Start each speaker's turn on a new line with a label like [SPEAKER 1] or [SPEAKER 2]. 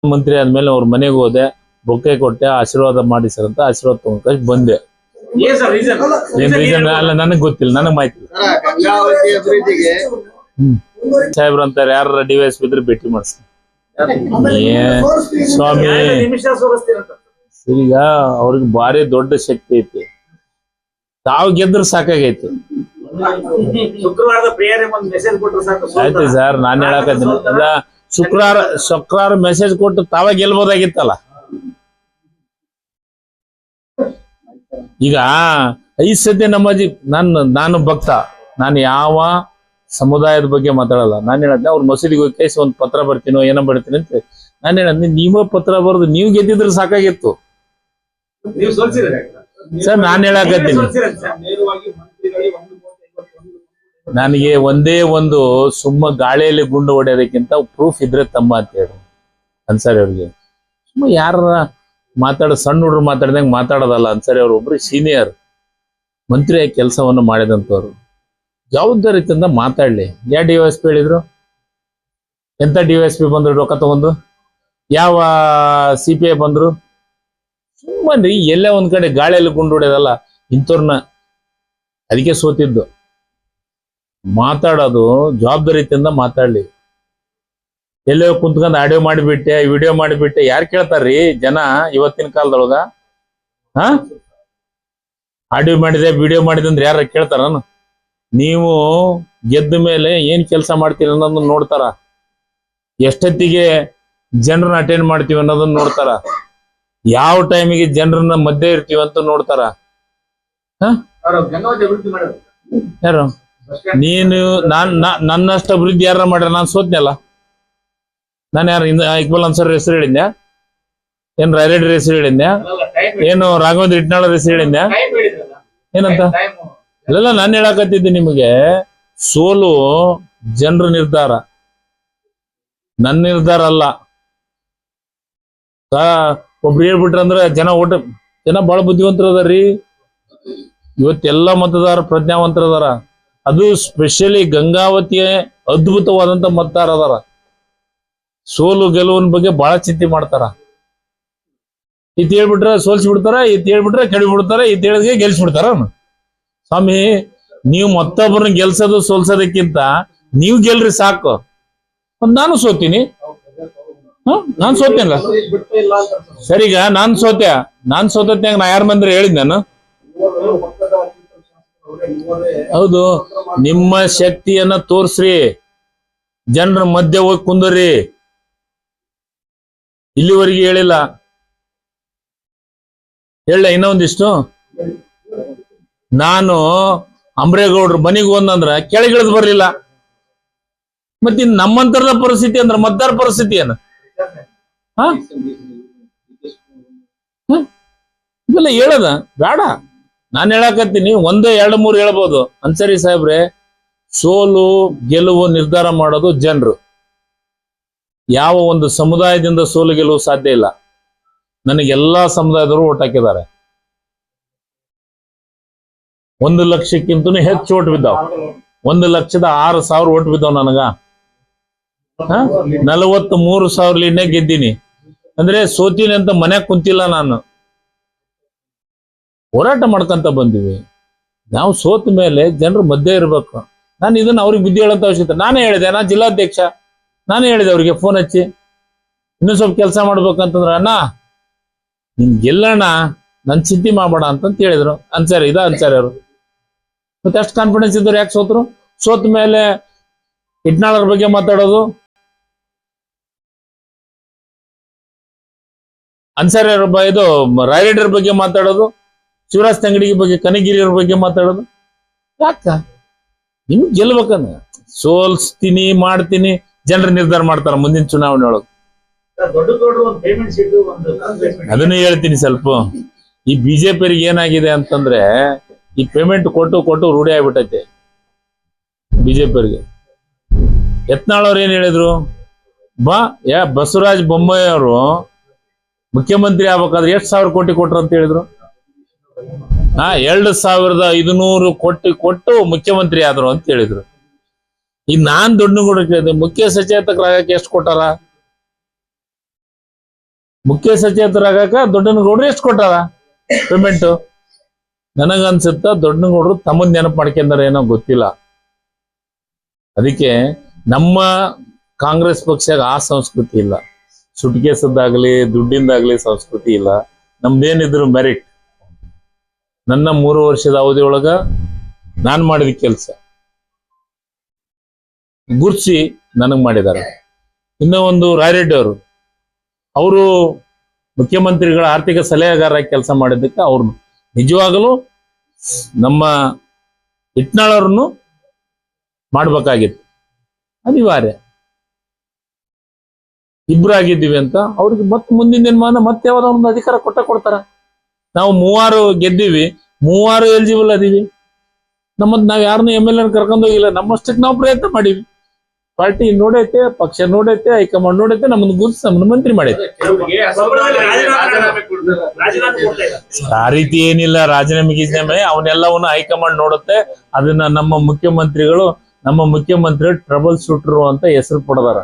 [SPEAKER 1] ಮಂತ್ರಿ ಆದ್ಮೇಲೆ ಅವ್ರ ಮನೆಗೆ ಹೋದೆ, ಬೊಕ್ಕೆ ಕೊಟ್ಟೆ, ಆಶೀರ್ವಾದ ಮಾಡಿ ಸರ್ ಅಂತ ಆಶೀರ್ವಾದ ತಗೊಂಡ್ ಬಂದೆ. ಏನ್ ರೀಸನ್ ಅಲ್ಲ ನನಗ್ ಗೊತ್ತಿಲ್ಲ, ನನಗ್ ಮಾಹಿತಿ ಇಲ್ಲ. ಸಾಹೇಬ್ರು ಅಂತಾರೆ ಯಾರ ಡಿವೈಸ್ ಬಿದ್ರೆ ಭೇಟಿ ಮಾಡಿಸ್ತಾರೆ. ಸ್ವಾಮಿ ಈಗ ಅವ್ರಿಗೆ ಭಾರಿ ದೊಡ್ಡ ಶಕ್ತಿ ಐತಿ, ತಾವು ಗೆದ್ರ ಸಾಕಾಗೈತಿ. ಆಯ್ತು ಸರ್, ನಾನ್ ಹೇಳಕತ್ತೀನಿ ಶುಕ್ರವಾರ ಮೆಸೇಜ್ ಕೊಟ್ಟು ತಾವ ಗೆಲ್ಬೋದಾಗಿತ್ತಲ್ಲ. ಈಗ 5 ಸತಿ ನಮ್ಮಜ್ಜಿ ನಾನು ಭಕ್ತ, ನಾನು ಯಾವ ಸಮುದಾಯದ ಬಗ್ಗೆ ಮಾತಾಡಲ್ಲ. ನಾನು ಹೇಳದ್ದೆ ಅವ್ರ ಮಸೀದಿಗೆ ಹೋಗಿ ಕೇಸಿ ಒಂದು ಪತ್ರ ಬರ್ತೀನೋ ಏನೋ ಬರ್ತೀನಿ ಅಂತ ನಾನು ಹೇಳದ್ದೆ. ನೀವೇ ಪತ್ರ ಬರೆದು ನೀವು ಗೆದ್ದಿದ್ರೆ ಸಾಕಾಗಿತ್ತು ಸರ್. ನಾನು ಹೇಳಕತ್ತೀನಿ, ನನಗೆ ಒಂದೇ ಒಂದು ಸುಮ್ಮ ಗಾಳಿಯಲ್ಲಿ ಗುಂಡು ಹೊಡೆಯೋದಕ್ಕಿಂತ ಪ್ರೂಫ್ ಇದ್ರೆ ತಮ್ಮ ಅಂತ ಹೇಳಿ ಅನ್ಸಾರಿ ಅವ್ರಿಗೆ. ಸುಮ್ಮ ಯಾರ ಸಣ್ಣ ಹುಡುಗರು ಮಾತಾಡ್ದಂಗೆ ಮಾತಾಡೋದಲ್ಲ. ಅನ್ಸಾರಿ ಅವ್ರು ಒಬ್ರು ಸೀನಿಯರ್ ಮಂತ್ರಿಯಾಗಿ ಕೆಲಸವನ್ನು ಮಾಡಿದಂಥವ್ರು, ಜವಾಬ್ದಾರಿಯಿಂದ ಮಾತಾಡ್ಲಿ. ಯಾವ DYSP ಹೇಳಿದ್ರು? ಎಂತ DYSP ಬಂದ್ರು ರೊಕ್ಕ ತಗೊಂಡು? ಯಾವ CPI ಬಂದ್ರು? ಸುಮ್ಮನ್ರಿ, ಎಲ್ಲೇ ಒಂದ್ ಕಡೆ ಗಾಳಿಯಲ್ಲಿ ಗುಂಡು ಹೊಡೆಯೋದಲ್ಲ ಇಂಥವ್ರನ್ನ. ಅದಕ್ಕೆ ಸೋತಿದ್ದು. ಮಾತಾಡೋದು ಜವಾಬ್ದಾರಿಯಿಂದ ಮಾತಾಡ್ಲಿ. ಎಲ್ಲೋ ಕುಂತ್ಕೊಂಡ್ ಆಡಿಯೋ ಮಾಡಿಬಿಟ್ಟೆ, ವಿಡಿಯೋ ಮಾಡಿಬಿಟ್ಟೆ, ಯಾರು ಕೇಳ್ತಾರ್ರಿ ಜನ ಇವತ್ತಿನ ಕಾಲದೊಳಗ? ಆಡಿಯೋ ಮಾಡಿದೆ, ವಿಡಿಯೋ ಮಾಡಿದೆ ಅಂದ್ರೆ ಯಾರ ಕೇಳ್ತಾರ? ನೀವು ಗೆದ್ದ ಮೇಲೆ ಏನ್ ಕೆಲಸ ಮಾಡ್ತೀರಿ ಅನ್ನೋದನ್ನ ನೋಡ್ತಾರ, ಎಷ್ಟೊತ್ತಿಗೆ ಜನರನ್ನ ಅಟೆಂಡ್ ಮಾಡ್ತೀವಿ ಅನ್ನೋದನ್ನ ನೋಡ್ತಾರ, ಯಾವ ಟೈಮಿಗೆ ಜನರನ್ನ ಮಧ್ಯೆ ಇರ್ತೀವಿ ಅಂತ ನೋಡ್ತಾರ. ಯಾರು? ನೀನು ನನ್ನಷ್ಟು ಅಭಿವೃದ್ಧಿ ಯಾರ ಮಾಡ್ಯಾರ? ನಾನು ಸೋತ್ನಲ್ಲ. ನಾನು ಯಾರು ಇಕ್ಬಾಲ್ ಅನ್ಸರ್ ಹೆಸರು ಹೇಳಿದ್ಯಾ? ಏನ್ ರಾಯರೆಡ್ಡಿ ಹೆಸರು ಹೇಳಿದ್ಯಾ? ಏನು ರಾಘವೇಂದ್ರ ಇಟ್ನಾಳ್ ಹೆಸರು ಹೇಳಿದ್ಯಾ? ಏನಂತ ಇಲ್ಲ, ನಾನು ಹೇಳಕತ್ತಿದ್ದೆ ನಿಮಗೆ, ಸೋಲು ಜನರ ನಿರ್ಧಾರ, ನನ್ನ ನಿರ್ಧಾರ ಅಲ್ಲ. ಒಬ್ರು ಹೇಳ್ಬಿಟ್ರಂದ್ರೆ ಜನ ಬಹಳ ಬುದ್ಧಿವಂತರದಾರ್ರಿ. ಇವತ್ತೆಲ್ಲ ಮತದಾರ ಪ್ರಜ್ಞಾವಂತರದಾರ. ಅದು ಸ್ಪೆಷಲಿ ಗಂಗಾವತಿಯ ಅದ್ಭುತವಾದಂತ ಮತದಾರ ಅದಾರ. ಸೋಲು ಗೆಲುವಿನ ಬಗ್ಗೆ ಬಹಳ ಚಿಂತೆ ಮಾಡ್ತಾರ. ಇತ್ ಹೇಳ್ಬಿಟ್ರೆ ಸೋಲ್ಸಿ ಬಿಡ್ತಾರ, ಇತ್ ಹೇಳ್ಬಿಟ್ರೆ ಕೆಡಿ ಬಿಡ್ತಾರ, ಇತ್ ಹೇಳಿದ್ರೆ ಗೆಲ್ಸ್ಬಿಡ್ತಾರ. ಸ್ವಾಮಿ, ನೀವು ಮತ್ತೊಬ್ಬರನ್ನ ಗೆಲ್ಸೋದು ಸೋಲ್ಸೋದಕ್ಕಿಂತ ನೀವು ಗೆಲ್ರಿ ಸಾಕು. ನಾನು ಸೋತೀನಿ, ನಾನ್ ಸೋತೇನಲ್ಲ ಸರಿಗ, ನಾನ್ ಸೋತತ್ನಾಗ ನಾ ಯಾರ ಮಂದ್ರೆ ಹೇಳಿದ್ ನಾನು? ಹೌದು, ನಿಮ್ಮ ಶಕ್ತಿಯನ್ನ ತೋರ್ಸ್ರಿ, ಜನರ ಮಧ್ಯೆ ಹೋಗಿ ಕುಂದರಿ. ಇಲ್ಲಿವರೆಗೆ ಹೇಳಿಲ್ಲ, ಹೇಳ ಇನ್ನೊಂದಿಷ್ಟು. ನಾನು ಅಂಬ್ರೇಗೌಡ್ರ ಮನೆಗೆ ಹೋದಂದ್ರ ಕೆಳಗಿಳಿದ್ ಬರ್ಲಿಲ್ಲ. ಮತ್ತೆ ನಮ್ಮಂತರದ ಪರಿಸ್ಥಿತಿ ಅಂದ್ರ ಮತದಾರ ಪರಿಸ್ಥಿತಿ ಏನು? ಇದೆಲ್ಲ ಹೇಳದ ಬೇಡ. ನಾನು ಹೇಳಕತ್ತೀನಿ, 1, 2, 3 ಹೇಳ್ಬೋದು. ಅನ್ಸರಿ ಸಾಹೇಬ್ರೆ, ಸೋಲು ಗೆಲುವು ನಿರ್ಧಾರ ಮಾಡೋದು ಜನರು. ಯಾವ ಒಂದು ಸಮುದಾಯದಿಂದ ಸೋಲು ಗೆಲುವು ಸಾಧ್ಯ ಇಲ್ಲ. ನನಗೆ ಎಲ್ಲಾ ಸಮುದಾಯದವರು ಓಟ್ ಹಾಕಿದ್ದಾರೆ. 1 ಲಕ್ಷಕ್ಕಿಂತನೂ ಹೆಚ್ಚು ಓಟ್ ಬಿದ್ದಾವ. 1,06,000 ಓಟ್ ಬಿದ್ದಾವ ನನಗ. 43,000 ಗೆದ್ದೀನಿ. ಅಂದ್ರೆ ಸೋತೀನಿ ಅಂತ ಮನ್ಯಾಗ ಕುಂತಿಲ್ಲ, ನಾನು ಹೋರಾಟ ಮಾಡ್ಕೊಂತ ಬಂದಿವಿ. ನಾವು ಸೋತ ಮೇಲೆ ಜನರು ಮಧ್ಯೆ ಇರ್ಬೇಕು. ನಾನು ಇದನ್ನ ಅವ್ರಿಗೆ ಬುದ್ಧಿ ಹೇಳಂತ ಅವಶ್ಯಕತೆ. ನಾನೇ ಹೇಳಿದೆ, ನಾನು ಜಿಲ್ಲಾಧ್ಯಕ್ಷ, ನಾನೇ ಹೇಳಿದೆ ಅವ್ರಿಗೆ ಫೋನ್ ಹಚ್ಚಿ, ಇನ್ನೂ ಸ್ವಲ್ಪ ಕೆಲಸ ಮಾಡ್ಬೇಕಂತಂದ್ರ, ಅಣ್ಣ ನಿನ್ ಗೆಲ್ಲಣ್ಣ, ನನ್ ಚಿಂತೆ ಮಾಡಬೇಡ ಅಂತ ಹೇಳಿದ್ರು. ಅನ್ಸಾರಿ ಅವರು ಮತ್ತೆ ಅಷ್ಟು ಕಾನ್ಫಿಡೆನ್ಸ್ ಇದ್ದವ್ರು ಯಾಕೆ ಸೋತ್ರು? ಸೋತ ಮೇಲೆ ಇಟ್ನಾಳರ ಬಗ್ಗೆ ಮಾತಾಡೋದು, ಅನ್ಸಾರಿ ಇದು ರಾಯರೆಡ್ಡಿ ಬಗ್ಗೆ ಮಾತಾಡೋದು, ಶಿವರಾಜ್ ತಂಗಡಿ ಬಗ್ಗೆ, ಕನಗಿರಿಯವ್ರ ಬಗ್ಗೆ ಮಾತಾಡೋದು ಯಾಕ? ನಿಮ್ಗೆ ಗೆಲ್ಬೇಕಂದ್ರೆ ಸೋಲ್ಸ್ತೀನಿ, ಮಾಡ್ತೀನಿ, ಜನರು ನಿರ್ಧಾರ ಮಾಡ್ತಾರ ಮುಂದಿನ ಚುನಾವಣೆ ಒಳಗೆ. ಅದನ್ನು ಹೇಳ್ತೀನಿ ಸ್ವಲ್ಪ. ಈ ಬಿಜೆಪಿಯರಿಗೆ ಏನಾಗಿದೆ ಅಂತಂದ್ರೆ, ಈ ಪೇಮೆಂಟ್ ಕೊಟ್ಟು ರೂಢಿ ಆಗ್ಬಿಟ್ಟೈತೆ ಬಿಜೆಪಿಯರಿಗೆ. ಯತ್ನಾಳ್ ಏನ್ ಹೇಳಿದ್ರು? ಬಸವರಾಜ ಬೊಮ್ಮಾಯಿ ಅವರು ಮುಖ್ಯಮಂತ್ರಿ ಆಗ್ಬೇಕಾದ್ರೆ ಎಷ್ಟು 1,000 ಕೋಟಿ ಕೊಟ್ರು ಅಂತ ಹೇಳಿದ್ರು? 2,500 ಕೋಟಿ ಕೊಟ್ಟು ಮುಖ್ಯಮಂತ್ರಿ ಆದ್ರು ಅಂತ ಹೇಳಿದ್ರು. ಈಗ ನಾನ್ ದೊಡ್ಡನಗೌಡ ಕೇಳಿದೆ, ಮುಖ್ಯ ಸಚೇತಕರಾಗಕ್ಕೆ ಎಷ್ಟು ಕೊಟ್ಟಾರ? ಮುಖ್ಯ ಸಚೇತರಾಗಕ ದೊಡ್ಡನಗೌಡ್ರು ಎಷ್ಟು ಕೊಟ್ಟಾರ ಪೇಮೆಂಟ್? ನನಗನ್ಸುತ್ತ ದೊಡ್ಡನಗೌಡ್ರು ತಮ್ಮದ್ ನೆನಪು ಮಾಡ್ಕೊಂಡಾರ ಏನೋ ಗೊತ್ತಿಲ್ಲ. ಅದಕ್ಕೆ ನಮ್ಮ ಕಾಂಗ್ರೆಸ್ ಪಕ್ಷಕ್ಕೆ ಆ ಸಂಸ್ಕೃತಿ ಇಲ್ಲ. ಸುಟ್ಕೇಸದ್ದಾಗ್ಲಿ ದುಡ್ಡಿಂದಾಗ್ಲಿ ಸಂಸ್ಕೃತಿ ಇಲ್ಲ. ನಮ್ದೇನಿದ್ರು ಮೆರಿಟ್. ನನ್ನ 3 ವರ್ಷದ ಅವಧಿ ಒಳಗ ನಾನ್ ಮಾಡಿದ ಕೆಲಸ ಗುರ್ಸಿ ನನಗ್ ಮಾಡಿದ್ದಾರೆ. ಇನ್ನೂ ಒಂದು ರಾಯರೆಡ್ಡಿ ಅವರು ಮುಖ್ಯಮಂತ್ರಿಗಳ ಆರ್ಥಿಕ ಸಲಹೆಗಾರರಾಗಿ ಕೆಲಸ ಮಾಡಿದ್ದಕ್ಕೆ ಅವ್ರು ನಿಜವಾಗಲೂ ನಮ್ಮ ಇಟ್ನಾಳವ್ರನ್ನು ಮಾಡ್ಬೇಕಾಗಿತ್ತು, ಅನಿವಾರ್ಯ. ಇಬ್ರಾಗಿದ್ದೀವಿ ಅಂತ ಅವ್ರಿಗೆ ಮತ್ತೆ ಮುಂದಿನ ದಿನಮಾನ ಮತ್ತೆ ಯಾವ್ದೋ ಒಂದು ಅಧಿಕಾರ ಕೊಡ್ತಾರ. ನಾವು 3 ಗೆದ್ದೀವಿ, 3 ಎಲಿಜಿಬಲ್ ಅದೀವಿ. ನಾವ್ ಯಾರನ್ನು MLA ಕರ್ಕೊಂಡೋಗಿಲ್ಲ. ನಮ್ಮಷ್ಟಕ್ಕೆ ನಾವು ಪ್ರಯತ್ನ ಮಾಡೀವಿ. ಪಾರ್ಟಿ ನೋಡೈತೆ, ಪಕ್ಷ ನೋಡೈತೆ, ಹೈಕಮಾಂಡ್ ನೋಡೈತೆ, ನಮ್ಮನ್ನು ಗುರುತಿಸಿ ನಮ್ಮನ್ನು ಮಂತ್ರಿ ಮಾಡೈತೆ. ಆ ರೀತಿ ಏನಿಲ್ಲ. ರಾಜೀನಾಮೆ ಅವನ್ನೆಲ್ಲವನ್ನು ಹೈಕಮಾಂಡ್ ನೋಡುತ್ತೆ. ಅದನ್ನ ನಮ್ಮ ಮುಖ್ಯಮಂತ್ರಿಗಳು ಟ್ರಬಲ್ ಶೂಟರ್ ಅಂತ ಹೆಸರು ಕೊಡದಾರ.